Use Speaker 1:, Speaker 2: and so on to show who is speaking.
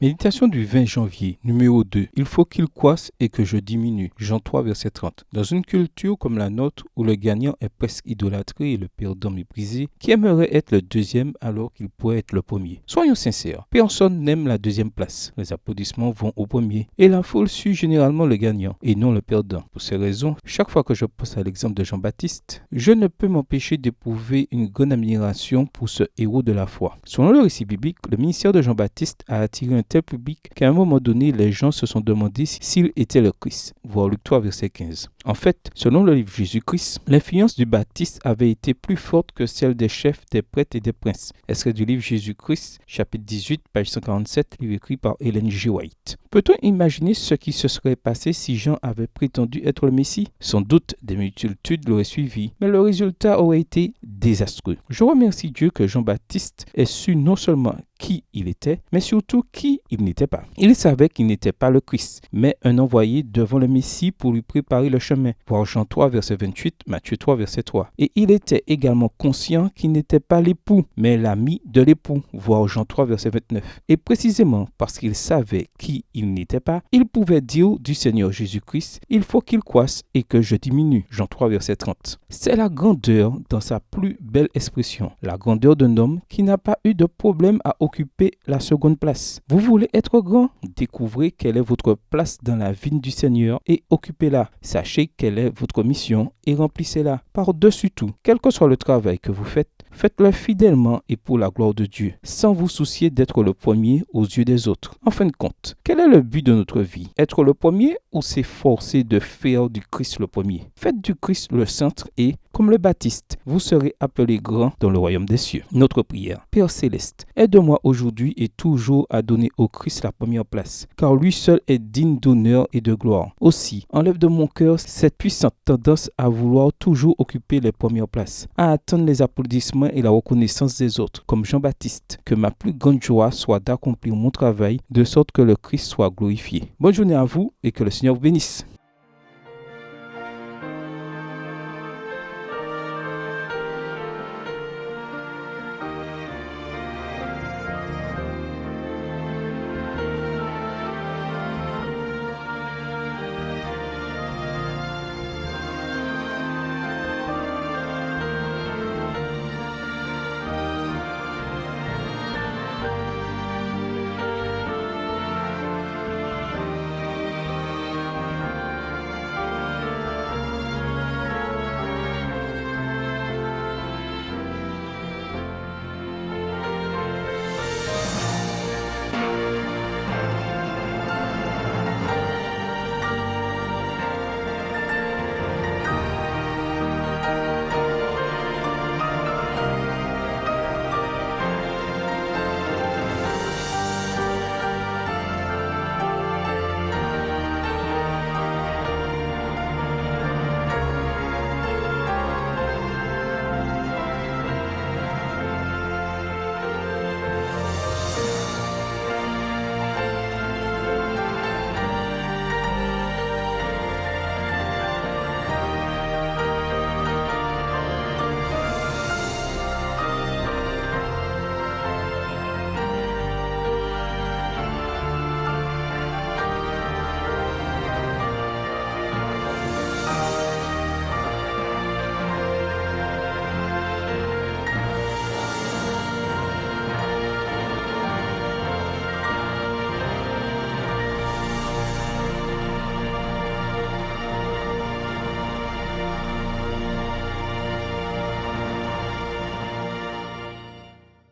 Speaker 1: Méditation du 20 janvier, numéro 2. Il faut qu'il croisse et que je diminue. Jean 3, verset 30. Dans une culture comme la nôtre où le gagnant est presque idolâtré et le perdant méprisé, qui aimerait être le deuxième alors qu'il pourrait être le premier? Soyons sincères, personne n'aime la deuxième place. Les applaudissements vont au premier et la foule suit généralement le gagnant et non le perdant. Pour ces raisons, chaque fois que je pense à l'exemple de Jean-Baptiste, je ne peux m'empêcher d'éprouver une grande admiration pour ce héros de la foi. Selon le récit biblique, le ministère de Jean-Baptiste a attiré un tel public qu'à un moment donné, les gens se sont demandé s'il était le Christ. Voir Luc 3, verset 15. En fait, selon le livre Jésus-Christ, l'influence du Baptiste avait été plus forte que celle des chefs, des prêtres et des princes. Extrait du livre Jésus-Christ, chapitre 18, page 147, livre écrit par Ellen G. White. Peut-on imaginer ce qui se serait passé si Jean avait prétendu être le Messie? Sans doute, des multitudes l'auraient suivi, mais le résultat aurait été désastreux. Je remercie Dieu que Jean-Baptiste ait su non seulement qui il était, mais surtout qui il n'était pas. Il savait qu'il n'était pas le Christ, mais un envoyé devant le Messie pour lui préparer le chemin. Voir Jean 3, verset 28, Matthieu 3, verset 3. Et il était également conscient qu'il n'était pas l'époux, mais l'ami de l'époux. Voir Jean 3, verset 29. Et précisément parce qu'il savait qui il n'était pas, il pouvait dire du Seigneur Jésus-Christ, il faut qu'il croisse et que je diminue. Jean 3, verset 30. C'est la grandeur dans sa plus belle expression. La grandeur d'un homme qui n'a pas eu de problème à occuper la seconde place. Vous voulez être grand? Découvrez quelle est votre place dans la vigne du Seigneur et occupez-la. Sachez quelle est votre mission et remplissez-la. Par-dessus tout, quel que soit le travail que vous faites, faites-le fidèlement et pour la gloire de Dieu, sans vous soucier d'être le premier aux yeux des autres. En fin de compte, quel est le but de notre vie? Être le premier ou s'efforcer de faire du Christ le premier? Faites du Christ le centre et, comme le Baptiste, vous serez appelé grand dans le royaume des cieux. Notre prière. Père céleste, aide-moi aujourd'hui et toujours à donner au Christ la première place, car lui seul est digne d'honneur et de gloire. Aussi, enlève de mon cœur cette puissante tendance à vouloir toujours occuper les premières places, à attendre les applaudissements et la reconnaissance des autres, comme Jean-Baptiste. Que ma plus grande joie soit d'accomplir mon travail de sorte que le Christ soit glorifié. Bonne journée à vous et que le Seigneur vous bénisse.